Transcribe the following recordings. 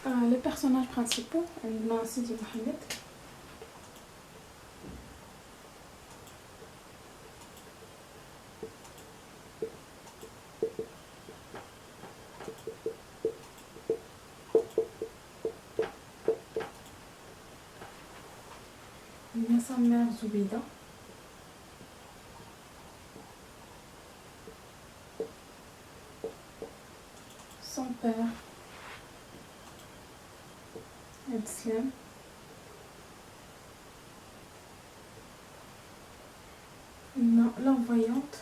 Les personnages principaux, on a Sidi Mohamed. Il y a sa mère Zoubida. Son père Abdeslam. L'envoyante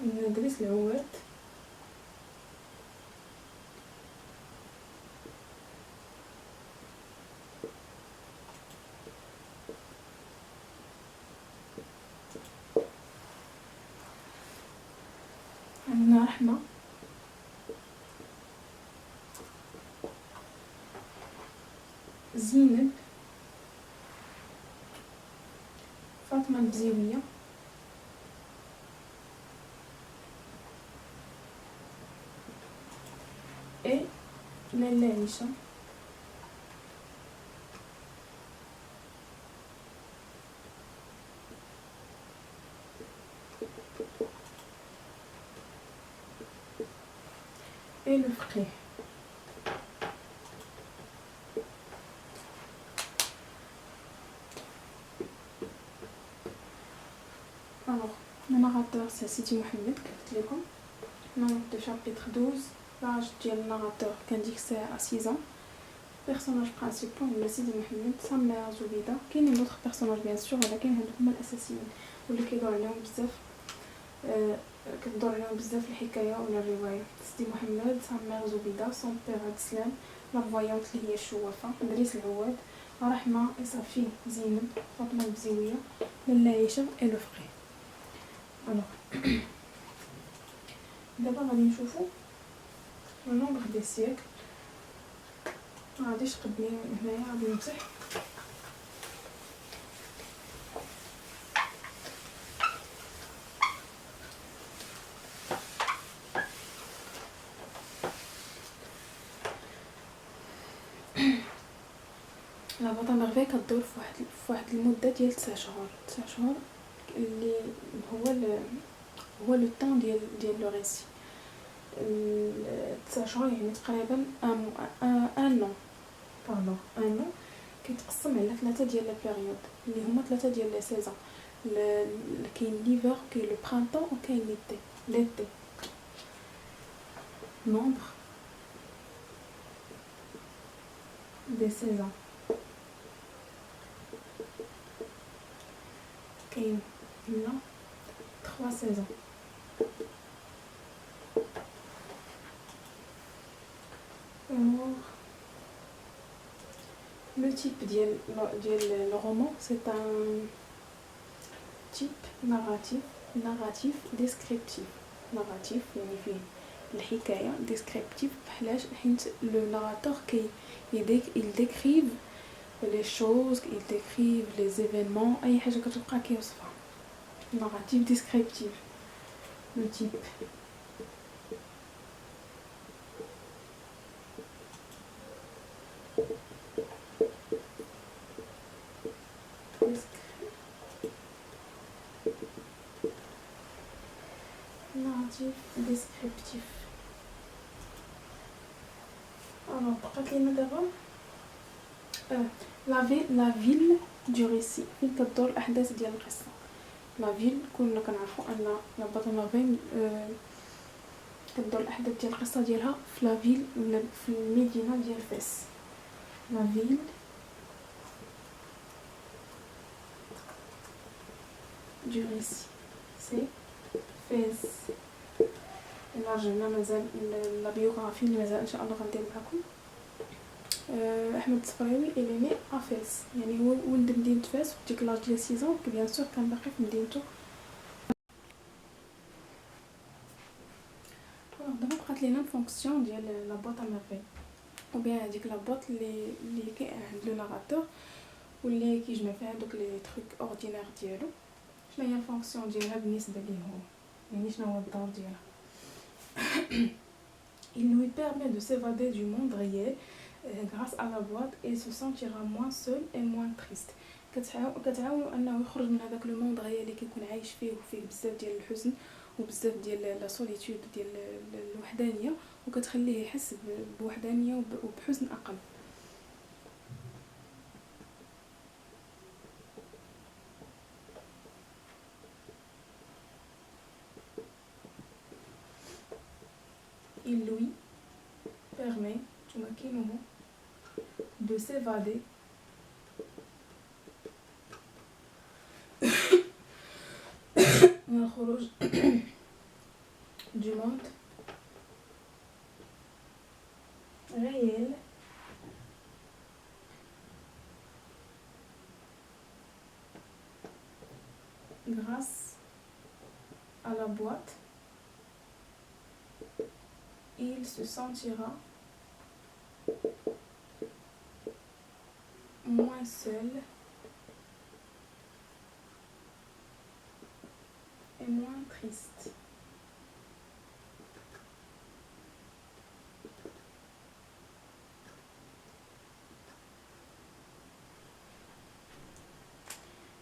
ندرس العواد. عندنا رحمة. زينب. فاطمة البزيوية. et لاله عيشة. et le فقيه. Alors, le narrateur c'est Sidi Mohamed كتبت لكم. Nombre de chapitre 12. L'âge du narrateur qu'indique c'est à 6 ans. Personnages principaux le Sidi Mohamed, sa mère Zoubida. كاين d'autres personnages bien sûr ولكن هادو هما الاساسيين واللي كيدور عليهم بزاف كتدور عليهم بزاف الحكايه ولا الروايه. سيدي محمد، sa mère Zoubida, son père Abdeslam, la voyante اللي هي الشوافه إدريس العواد، رحمه et sa fille زينب، فاطمه البزيويه، لاله عيشه et le frère. Alors دابا غادي نشوفو le nombre des siècles. غاديش قبلي هنايا غادي نمسح. لا بطا ميرفي كدور فواحد المده ديال 9 شهور اللي هو لو طون ديال لو ريسي. 9 شهور يعني تقريبا ان نو كيتقسم على 3 ديال لا بيريود اللي هما 3 ديال لي سيزون. كاين ليفر، كاين لو برانطون وكاين ليتي. nombre des saisons. كاين هنا 3 saisons. Le type le roman, c'est un type narratif descriptif. narratif يعني فيه الحكاية descriptif بحلاش حيت le narrateur il décrive les choses, il décrive les événements، أي حاجة كتبقى كيوصفها. narratif descriptif. le type narratif descriptif. alors بقات لينا دابا la ville du récit فين كدور الأحداث ديال القصة. la ville كنا كنعرفو أن لا باتونوفي كدور الأحداث ديال القصة ديالها في لا فيل ولا في المدينة ديال فاس. la ville du récit c'est فاس. إلا رجعنا مازال لا بيوغرافي اللي مازال إن شاء الله غندير معكم. احمد الصفراوي إليني افاس يعني هو ولد مدينه فاس في ديك لاج ديال 6 ans بيان سور كان باقي في مدينته. دابا بقات لينا فونكسيون ديال لا بوط اميرفي او بيان هذيك لا بوط اللي كاين عند لو ناراتور واللي كيجمع فيها دوك لي تروك اوردينير ديالو. شنو هي الفونكسيون ديالها بالنسبه ليه هو يعني شنو هو الدور ديالها؟ Il lui permet de s'évader du monde réel grâce à la boîte et il se sentira moins seul et moins triste. كتعاونو انه يخرج من هذاك لو موند ريال اللي كيكون عايش فيه وفيه بزاف ديال الحزن وبزاف ديال لا سوليتود ديال الوحدانيه وكتخليه يحس بوحدانيه وبحزن اقل. Il lui permet de s'évader du monde réel grâce à la boîte. Il se sentira moins seul et moins triste.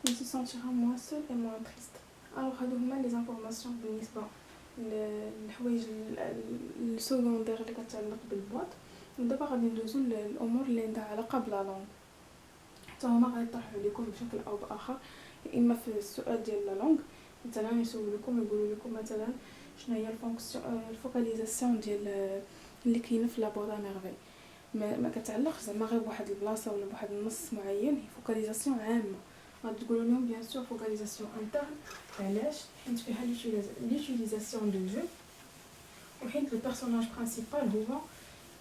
Il se sentira moins seul et moins triste. Alors هادو هما لي زانفورماسيون بالنسبه للحوايج السكوندير اللي كتعلق بالبواط. ودابا غادي ندوزو للامور اللي عندها علاقه بلا لونغ. حتى هما غيطرحوا لكم بشكل او باخر، يا اما في السؤال ديال لا لونغ مثلا يسولوكم يقولوا لكم مثلا شنو هي الفوكاليزاسيون ديال اللي كاينه في لا بواط ميرفي. ما كتعلقش زعما غير بواحد البلاصه ولا بواحد النص معين، هي فوكاليزاسيون عامه. غادي تقولوا لهم بيان سور فوكاليزاسيون انترن، علاش؟ حيت فيها ليوتيليزاسيون دو جو، وحيت لو بيرسوناج برينسيبال هو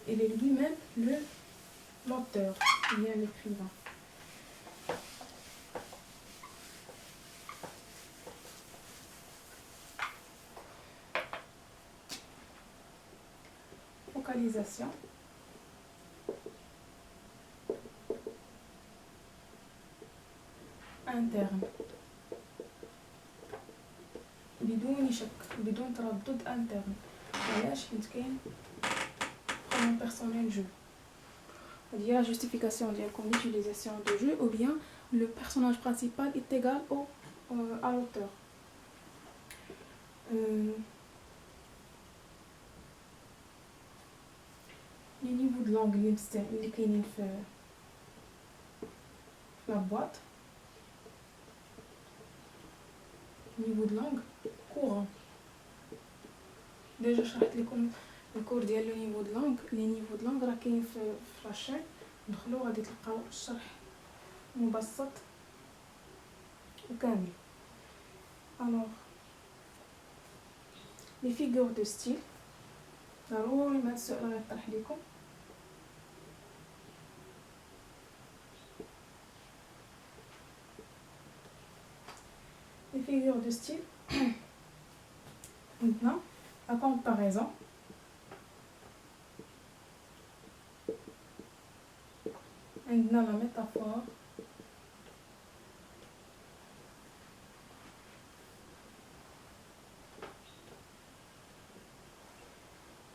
il est lui-même le l'auteur, il est l'écrivain. Focalisation interne بدون شك بدون تردد interne. علاش؟ حيت كاين pronom personnel je. Il y a la justification comme l'utilisation de je, ou bien le personnage principal est égal à l'auteur. Les niveaux de langue اللي كاينين في la boîte. Niveau de langue courant. Déjà شرحت لكم الكور ديال لو نيفو دو لونغ. لي نيفو دو لونغ راه كاين في لاشين، دخلوا غادي تلقاو الشرح مبسط وكامل. الوغ لي فيغور دو ستيل ضروري ما هاد السؤال غيطرح لكم. لي فيغور دو ستيل maintenant la comparaison. عندنا لا ميتافور،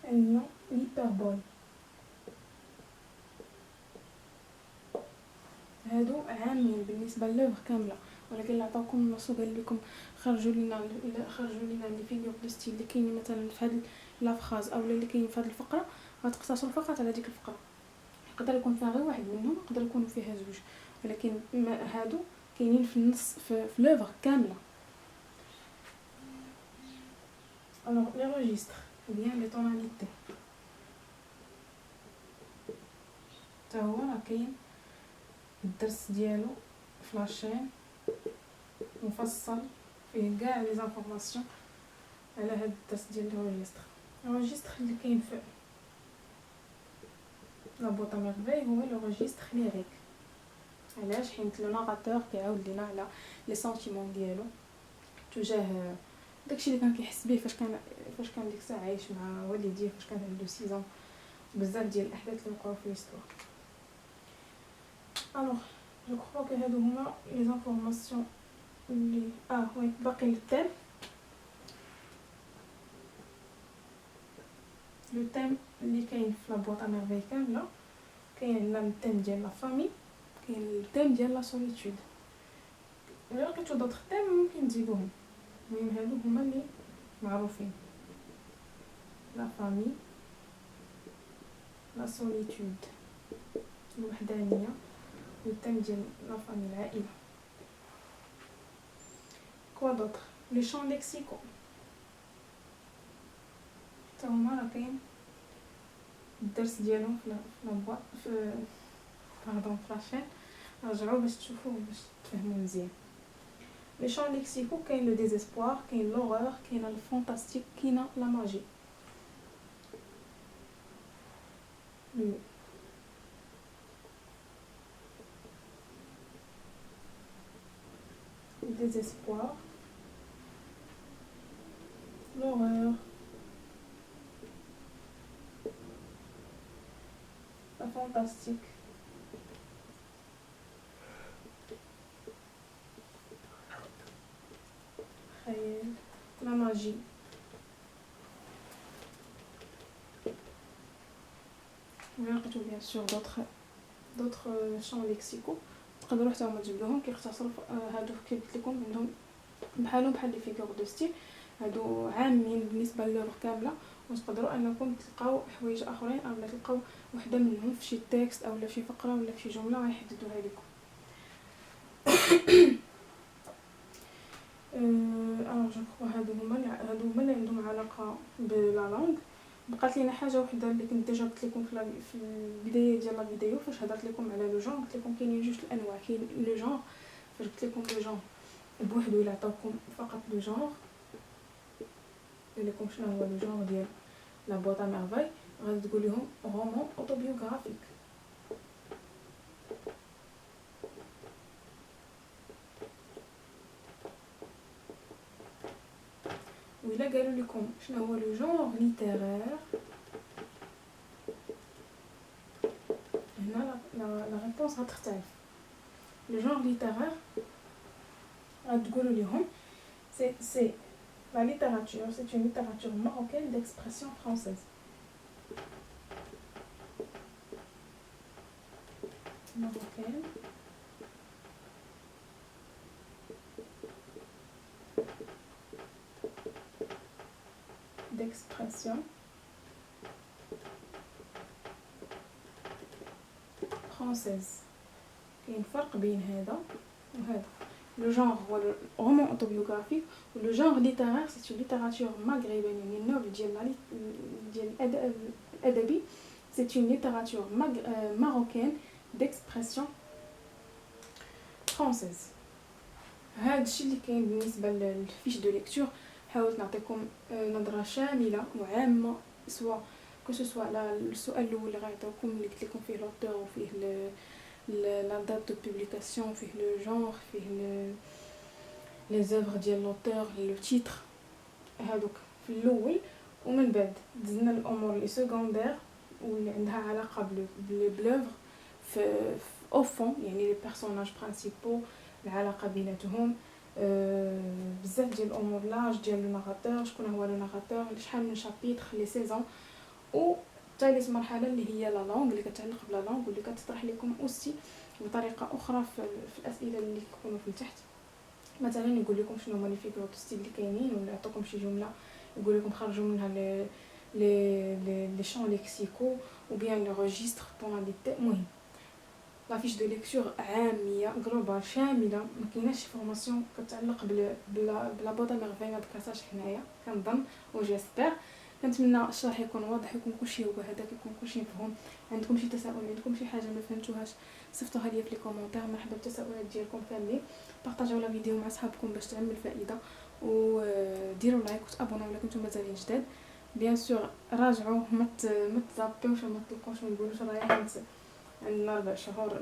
عندنا l'hyperbole. هادو عامين بالنسبه للوغ كامله، ولكن اللي عطاوكم النص وقال لكم خرجوا لنا لي فيغور دو ستيل اللي كاينين مثلا في هاد لا فراز او اللي كاين في هاد الفقره، غتقتصروا فقط على ديك الفقره. يقدر يكون فيها غير واحد منهم، يقدر يكونوا فيها زوج، ولكن هادو كاينين في النص في لوغ كامله. الوغ لي روجيستر ou bien les tonalités تا هو راه كاين الدرس ديالو في لاشين مفصل فيه كاع لي زانفورماسيون على هاد الدرس ديال الروجيستر. الروجيستر اللي كاين في لا بوط ميرفي هو لو روجيستر ليريك. علاش؟ حيت لو ناراتور كيعاود لينا على لي سونتيمون ديالو تجاه داكشي اللي كان كيحس به فاش كان ديك الساعه عايش مع والديه، فاش كان عنده 6 ans. بزاف ديال الاحداث اللي وقعوا في ليستوار. الوغ جو كرو كو هادو هما لي زانفورماسيون اللي وي باقي التيم. لو تيم اللي كاين في لابواط ا ميرفي كامله. كاين عندنا التيم ديال لا فامي، كاين التيم ديال لا سوليتود. الا لقيتو دوطخ تيم ممكن تزيدوهم، المهم هادو هما اللي معروفين: لا فامي، لا سوليتود الوحدانيه، والتيم ديال لا فامي العائله. كوا دوطخ لي شون ليكسيكو حتى هما راه كاين الدرس ديالهم في لابواط في باردون في لاشين، رجعوا باش تشوفوه باش تفهموا مزيان. لي شون ليكسيكو كاين لو ديزيسبوار، كاين لوغور، كاين الفانتاستيك، كاين لا ماجي. le désespoir, l'horreur, la fantastique, la magie. Vous لقيتو bien sûr d'autres champs lexicaux تقدروا حتى هما تجبدوهم. كيختصروا هادو كيف قلت لكم عندهم بحالهم بحال لي فيغور دو ستيل، هادو عامين بالنسبه للوغ كامله، وتقدروا انكم تلقاو حوايج اخرين اولا تلقاو وحده منهم في شي تكست اولا في شي فقره ولا في شي جمله غيحددوها لكم. الوغ جو كخوا هادو هما اللي عندهم علاقه بلا لونغ. بقات لينا حاجه وحده اللي كنت ديجا قلت لكم في البدايه ديال لا فيديو فاش هضرت لكم على لو جونغ. قلت لكم كاينين جوج الانواع، كاين لو جونغ فاش قلت لكم لو جونغ بوحدو الا عطاوكم فقط لو جونغ، قلت لكم شنو هو لو جونغ ديال لا بوط ا ميرفاي، غادي تقول لهم رومان اوتوبيوغرافيك. وإلا قالوا لكم شنو هو لو جونغ ليتيرير، هنا لا ريبونس غتختلف. لو جونغ ليتيرير غتقولوا لهم سي la littérature, c'est une littérature marocaine d'expression française. Marocaine d'expression française. كاين فرق بين هذا وهذا. Le genre هو roman autobiographique و le genre littéraire c'est une littérature maghrébine يعني النوع ديال الأدبي c'est une littérature marocaine d'expression française. هذا الشيء اللي كاين بالنسبه للفيش دو ليكتور. حاولت نعطيكم نظره شامله وعامه سواء كسوا السؤال الاول اللي غيعطيوكم اللي قلت لكم فيه لوتور وفيه la date de publication, فيه le genre, فيه les œuvres ديال l'auteur, le titre هادوك في الاول. ومن بعد دزنا الامور لي سكوندير واللي عندها علاقه بلوفر في او فون، يعني لي بيرسوناج برينسيپو، العلاقه بيناتهم، بزاف ديال الامور، لاج ديال لو ناراتور، شكون هو لو ناراتور، شحال من شابيتر، لي سيزون. و ثالث مرحله اللي هي لا لونغ اللي كتعلق بلا لونغ واللي كتطرح لكم اوسي بطريقه اخرى في الاسئله اللي كيكونوا في التحت. مثلا يقول لكم شنو هما لي فيغور دو ستيل اللي كاينين، ولا يعطيكم شي جمله يقول لكم خرجوا منها لي شون ليكسيكو ou bien le registre tonalité. المهم لا فيش دو ليكتور عاميه جلوبال شامله، ما كايناش شي فورماسيون كتعلق بلا بوطا ميرفاي ما ذكرتهاش حنايا كنظن وجيسبر. كنتمنى الشرح يكون واضح، يكون كلشي هو هذاك، يكون كلشي مفهوم. عندكم شي تساؤل، عندكم شي حاجه ما فهمتوهاش، صيفطوها لي في لي كومونتير. مرحبا بالتساؤلات ديالكم كاملين. بارطاجيو لا فيديو مع صحابكم باش تعم الفائده، وديروا لايك وتابوناو الا كنتم مازالين جداد. بيان سور راجعوا، ما تزابيوش وما تلقوش ما نقولوش رايح عندنا 4 شهور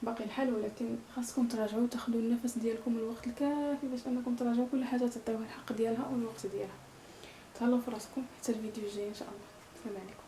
باقي الحال، ولكن خاصكم تراجعوا وتاخذوا النفس ديالكم الوقت الكافي باش انكم تراجعوا كل حاجه، تعطيوها الحق ديالها والوقت ديالها. تهلاو في راسكم حتى الفيديو الجاي ان شاء الله. السلام عليكم.